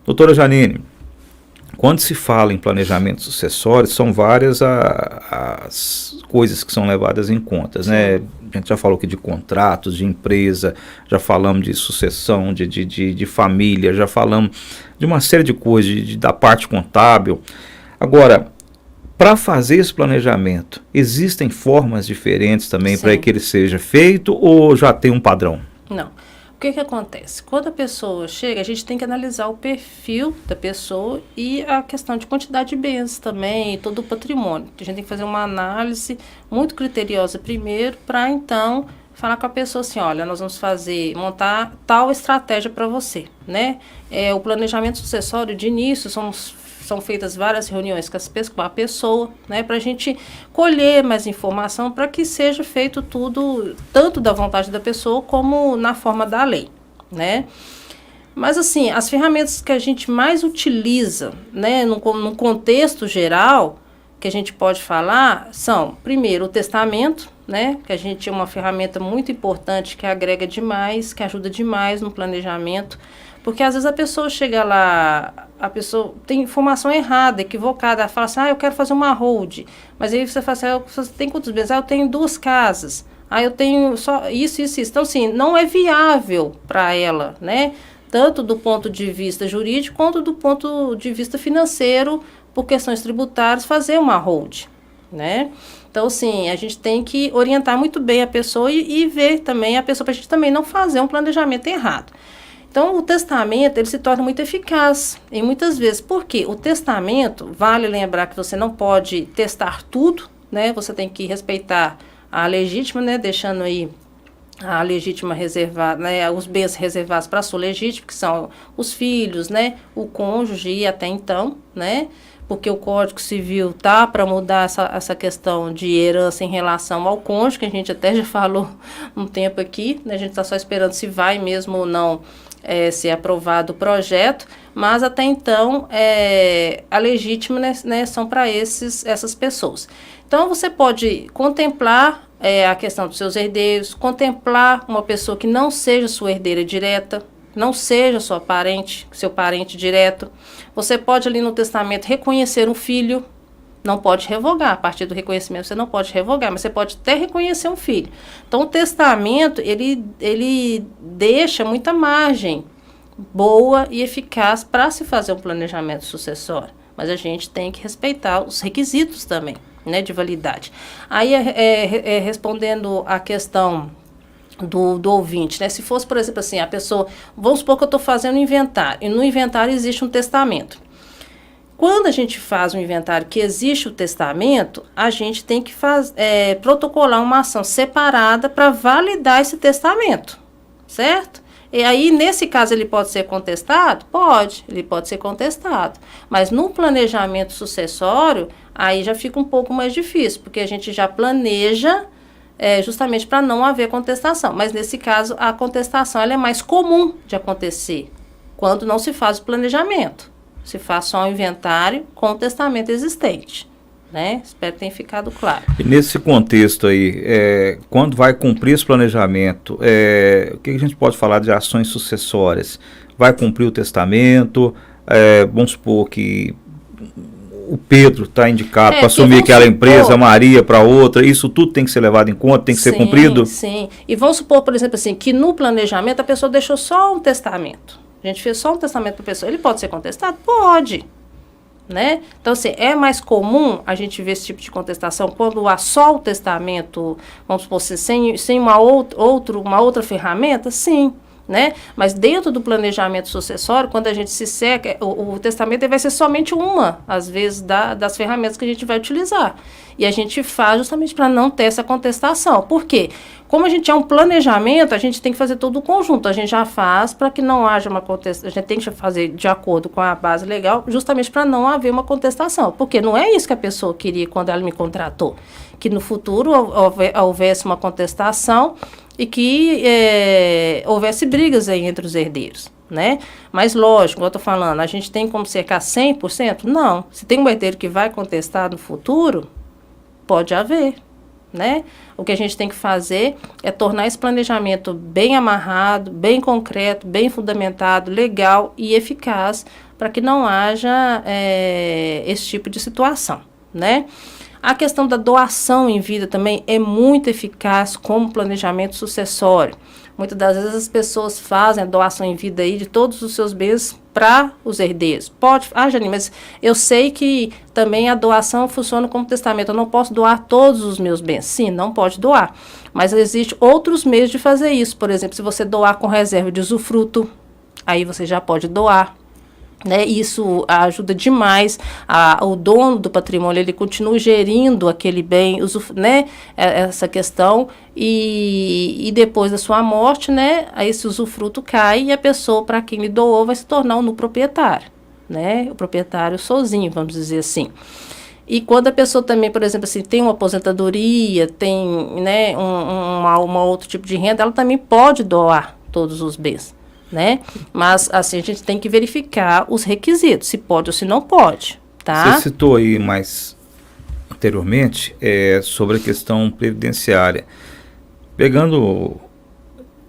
Doutora Janine, quando se fala em planejamento sucessório, são várias as coisas que são levadas em conta, né? A gente já falou aqui de contratos, de empresa, já falamos de sucessão, de família, já falamos de uma série de coisas, da parte contábil. Agora, para fazer esse planejamento, existem formas diferentes também para que ele seja feito ou já tem um padrão? Não. O que acontece? Quando a pessoa chega, a gente tem que analisar o perfil da pessoa e a questão de quantidade de bens também, todo o patrimônio. A gente tem que fazer uma análise muito criteriosa primeiro, para então falar com a pessoa assim, olha, nós vamos montar tal estratégia para você, né? O planejamento sucessório, de início, são feitas várias reuniões com a pessoa, né, para a gente colher mais informação para que seja feito tudo, tanto da vontade da pessoa como na forma da lei, né. Mas, assim, as ferramentas que a gente mais utiliza, né, no contexto geral, que a gente pode falar, são, primeiro, o testamento, né, que a gente é uma ferramenta muito importante, que agrega demais, que ajuda demais no planejamento, porque às vezes a pessoa chega lá, a pessoa tem informação errada, equivocada, fala assim, eu quero fazer uma hold, mas aí você fala assim, você tem quantos bens? Eu tenho 2 casas, eu tenho só isso. Então, assim, não é viável para ela, né, tanto do ponto de vista jurídico, quanto do ponto de vista financeiro, por questões tributárias, fazer uma hold, né. Então, assim, a gente tem que orientar muito bem a pessoa e ver também a pessoa, para a gente também não fazer um planejamento errado. Então, o testamento, ele se torna muito eficaz, e muitas vezes, porque o testamento, vale lembrar que você não pode testar tudo, né, você tem que respeitar a legítima, né, deixando aí a legítima reservada, né, os bens reservados para a sua legítima, que são os filhos, né, o cônjuge e até então, né, porque o Código Civil tá para mudar essa questão de herança em relação ao cônjuge, que a gente até já falou um tempo aqui, né, a gente está só esperando se vai mesmo ou não ser aprovado o projeto, mas até então a legítima, né, são para essas pessoas. Então, você pode contemplar a questão dos seus herdeiros, contemplar uma pessoa que não seja sua herdeira direta, não seja seu parente direto. Você pode ali no testamento reconhecer um filho, não pode revogar, a partir do reconhecimento você não pode revogar, mas você pode até reconhecer um filho. Então, o testamento, ele deixa muita margem boa e eficaz para se fazer um planejamento sucessório, mas a gente tem que respeitar os requisitos também, né, de validade. Aí, respondendo a questão do ouvinte, né, se fosse, por exemplo, assim, a pessoa, vamos supor que eu estou fazendo um inventário, e no inventário existe um testamento. Quando a gente faz um inventário que existe o testamento, a gente tem que protocolar uma ação separada para validar esse testamento, certo? E aí, nesse caso, ele pode ser contestado? Pode, ele pode ser contestado. Mas no planejamento sucessório, aí já fica um pouco mais difícil, porque a gente já planeja justamente para não haver contestação. Mas nesse caso, a contestação ela é mais comum de acontecer quando não se faz o planejamento. Se faz só um inventário com o testamento existente, né? Espero que tenha ficado claro. E nesse contexto aí, quando vai cumprir esse planejamento, o que a gente pode falar de ações sucessórias? Vai cumprir o testamento? Vamos supor que o Pedro está indicado para assumir aquela empresa, a Maria para outra, isso tudo tem que ser levado em conta, tem que ser cumprido? Sim, e vamos supor, por exemplo, assim, que no planejamento a pessoa deixou só um testamento. A gente fez só um testamento para a pessoa. Ele pode ser contestado? Pode, né? Então, assim, é mais comum a gente ver esse tipo de contestação quando há só o testamento, vamos supor, sem uma outra ferramenta? Sim, né? Mas dentro do planejamento sucessório, quando a gente se seca, o testamento vai ser somente uma, às vezes, das ferramentas que a gente vai utilizar. E a gente faz justamente para não ter essa contestação. Por quê? Como a gente é um planejamento, a gente tem que fazer todo o conjunto. A gente já faz para que não haja uma contestação. A gente tem que fazer de acordo com a base legal, justamente para não haver uma contestação. Porque não é isso que a pessoa queria quando ela me contratou. Que no futuro houvesse uma contestação e que houvesse brigas aí entre os herdeiros, né? Mas, lógico, como eu estou falando, a gente tem como cercar 100%? Não. Se tem um herdeiro que vai contestar no futuro, pode haver, né? O que a gente tem que fazer é tornar esse planejamento bem amarrado, bem concreto, bem fundamentado, legal e eficaz para que não haja esse tipo de situação, né? A questão da doação em vida também é muito eficaz como planejamento sucessório. Muitas das vezes as pessoas fazem a doação em vida aí de todos os seus bens para os herdeiros. Pode, Jane, mas eu sei que também a doação funciona como testamento. Eu não posso doar todos os meus bens. Sim, não pode doar. Mas existem outros meios de fazer isso. Por exemplo, se você doar com reserva de usufruto, aí você já pode doar. Né, isso ajuda demais o dono do patrimônio, ele continua gerindo aquele bem, né, essa questão, e depois da sua morte, né, esse usufruto cai e a pessoa para quem lhe doou vai se tornar um proprietário, né, o proprietário sozinho, vamos dizer assim. E quando a pessoa também, por exemplo, assim, tem uma aposentadoria, tem, né, um outro tipo de renda, ela também pode doar todos os bens. Né? Mas assim a gente tem que verificar os requisitos, se pode ou se não pode, tá? Você citou aí mais anteriormente sobre a questão previdenciária. Pegando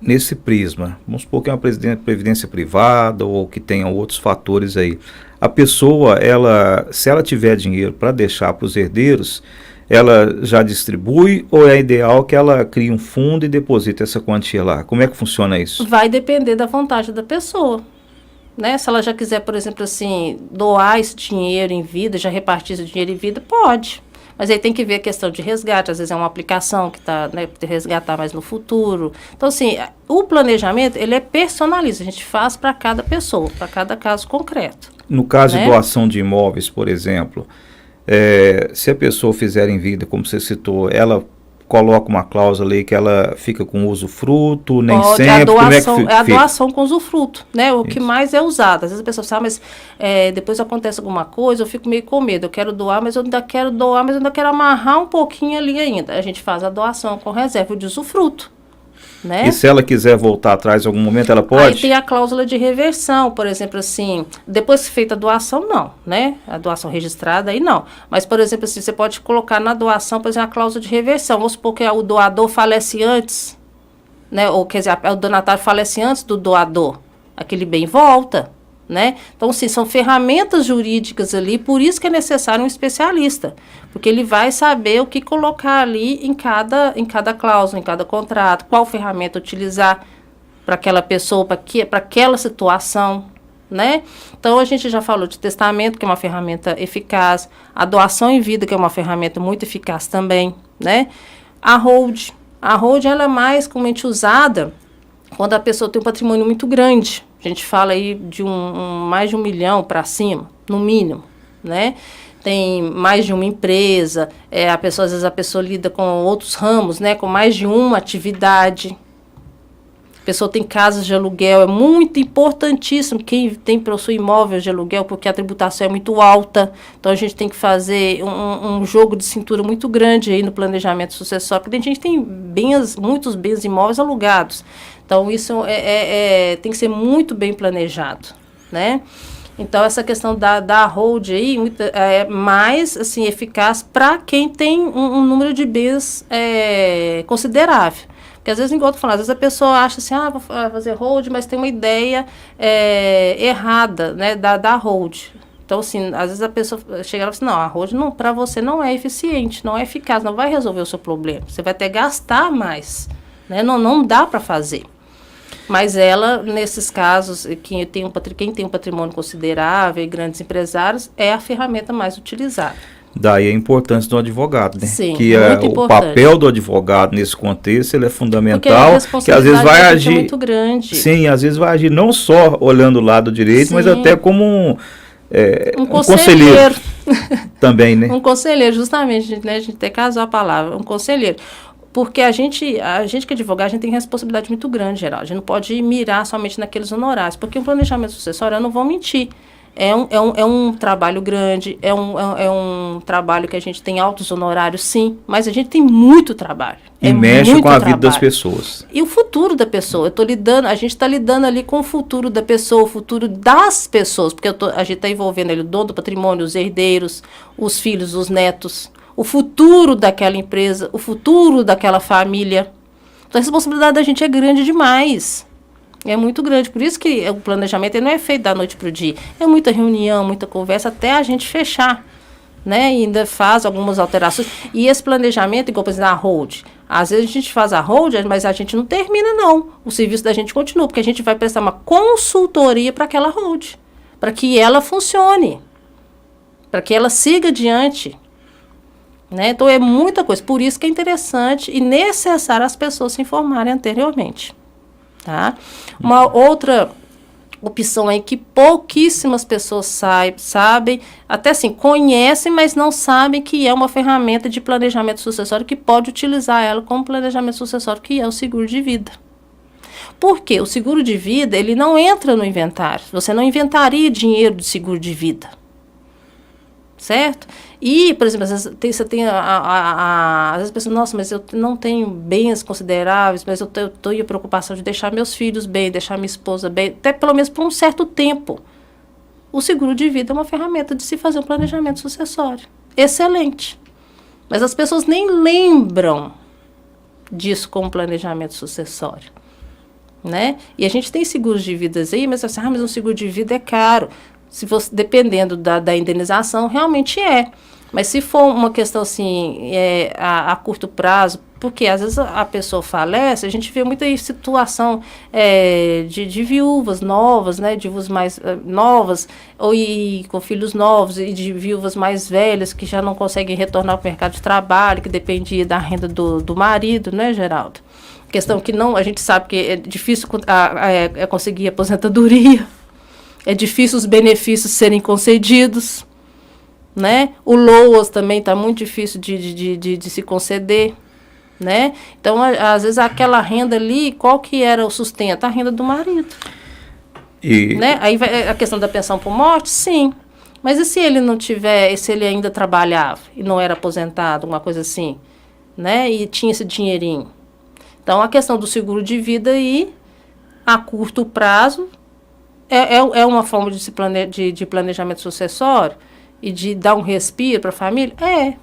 nesse prisma, vamos supor que é uma previdência privada ou que tenha outros fatores aí. A pessoa, se ela tiver dinheiro para deixar para os herdeiros, ela já distribui ou é ideal que ela crie um fundo e deposite essa quantia lá? Como é que funciona isso? Vai depender da vontade da pessoa, né? Se ela já quiser, por exemplo, assim, doar esse dinheiro em vida, já repartir esse dinheiro em vida, pode. Mas aí tem que ver a questão de resgate, às vezes é uma aplicação que está, né, para resgatar mais no futuro. Então, assim, o planejamento, ele é personalista, a gente faz para cada pessoa, para cada caso concreto. No caso, né, de doação de imóveis, por exemplo, se a pessoa fizer em vida, como você citou, ela coloca uma cláusula aí que ela fica com usufruto, nem pode, sempre. A doação com usufruto, né? O que mais é usado. Às vezes a pessoa fala, mas depois acontece alguma coisa, eu fico meio com medo. Eu quero doar, mas eu ainda quero doar, mas eu ainda quero amarrar um pouquinho ali ainda. A gente faz a doação com reserva de usufruto. Né? E se ela quiser voltar atrás em algum momento, ela pode? Aí tem a cláusula de reversão, por exemplo, assim, depois que feita a doação, não, né? A doação registrada, aí não. Mas, por exemplo, assim, você pode colocar na doação, por exemplo, a cláusula de reversão. Vamos supor que o doador falece antes, né? Ou, quer dizer, o donatário falece antes do doador. Aquele bem volta, né? Então, sim, são ferramentas jurídicas ali, por isso que é necessário um especialista, porque ele vai saber o que colocar ali em cada cláusula, em cada contrato, qual ferramenta utilizar para aquela pessoa, para aquela situação, né? Então, a gente já falou de testamento, que é uma ferramenta eficaz, a doação em vida, que é uma ferramenta muito eficaz também, né? A hold, ela é mais comumente usada quando a pessoa tem um patrimônio muito grande. A gente fala aí de mais de 1 milhão para cima, no mínimo, né? Tem mais de uma empresa, às vezes a pessoa lida com outros ramos, né? Com mais de uma atividade. A pessoa tem casas de aluguel, é muito importantíssimo quem possui imóveis de aluguel, porque a tributação é muito alta. Então, a gente tem que fazer um jogo de cintura muito grande aí no planejamento sucessório, porque a gente tem muitos bens imóveis alugados. Então, isso tem que ser muito bem planejado, né? Então, essa questão da hold aí é mais assim, eficaz para quem tem um número de bens considerável. Porque às vezes, igual eu tô falando, às vezes a pessoa acha assim, vou fazer hold, mas tem uma ideia errada, né, da hold. Então, assim, às vezes a pessoa chega e fala assim, não, a hold para você não é eficiente, não é eficaz, não vai resolver o seu problema. Você vai até gastar mais, né? Não dá para fazer. Mas ela, nesses casos, quem tem um patrimônio considerável e grandes empresários, é a ferramenta mais utilizada. Daí a importância do advogado, né? Sim, que muito o importante. papel do advogado nesse contexto ele é fundamental. Porque a responsabilidade que às vezes vai agir é muito grande. Sim, às vezes vai agir não só olhando o lado direito, Sim. mas até como um conselheiro também, né? Um conselheiro, justamente, né? A gente até casou a palavra, um conselheiro. Porque a gente que é advogado, a gente tem responsabilidade muito grande, geral. A gente não pode mirar somente naqueles honorários, porque o planejamento sucessório, eu não vou mentir, é um trabalho grande, é um trabalho que a gente tem altos honorários, sim, mas a gente tem muito trabalho. E mexe com a vida das pessoas. E o futuro da pessoa. A gente está lidando ali com o futuro da pessoa, o futuro das pessoas, porque a gente está envolvendo ali o dono do patrimônio, os herdeiros, os filhos, os netos, o futuro daquela empresa, o futuro daquela família. Então a responsabilidade da gente é grande demais. É muito grande, por isso que o planejamento ele não é feito da noite para o dia. É muita reunião, muita conversa, até a gente fechar, né? E ainda faz algumas alterações. E esse planejamento, igual, por exemplo, a hold. Às vezes a gente faz a hold, mas a gente não termina, não. O serviço da gente continua, porque a gente vai prestar uma consultoria para aquela hold, para que ela funcione, para que ela siga adiante. Né? Então, é muita coisa. Por isso que é interessante e necessário as pessoas se informarem anteriormente. Tá? Uma outra opção aí que pouquíssimas pessoas sabem, até assim, conhecem, mas não sabem que é uma ferramenta de planejamento sucessório que pode utilizar ela como planejamento sucessório, que é o seguro de vida. Por quê? O seguro de vida, ele não entra no inventário. Você não inventaria dinheiro de seguro de vida. Certo? E, por exemplo, às vezes você tem às vezes pensa, nossa, mas eu não tenho bens consideráveis, mas eu tenho a preocupação de deixar meus filhos bem, deixar minha esposa bem, até pelo menos por um certo tempo. O seguro de vida é uma ferramenta de se fazer um planejamento sucessório. Excelente. Mas as pessoas nem lembram disso como planejamento sucessório. Né? E a gente tem seguros de vidas aí, mas assim, mas um seguro de vida é caro. Se fosse, dependendo da indenização, realmente é. Mas se for uma questão assim, a curto prazo, porque às vezes a pessoa falece, a gente vê muita situação de viúvas novas, né, de viúvas mais novas, com filhos novos, e de viúvas mais velhas que já não conseguem retornar ao mercado de trabalho, que dependia da renda do marido, né, Geraldo? Questão que não, a gente sabe que é difícil conseguir aposentadoria. É difícil os benefícios serem concedidos, né? O LOAS também está muito difícil de se conceder, né? Então, às vezes, aquela renda ali, qual que era o sustento? A renda do marido. Né? Aí vai a questão da pensão por morte, sim. Mas e se ele não tiver, se ele ainda trabalhava e não era aposentado, uma coisa assim, né? E tinha esse dinheirinho. Então, a questão do seguro de vida aí, a curto prazo, é uma forma de planejamento sucessório e de dar um respiro para a família? É.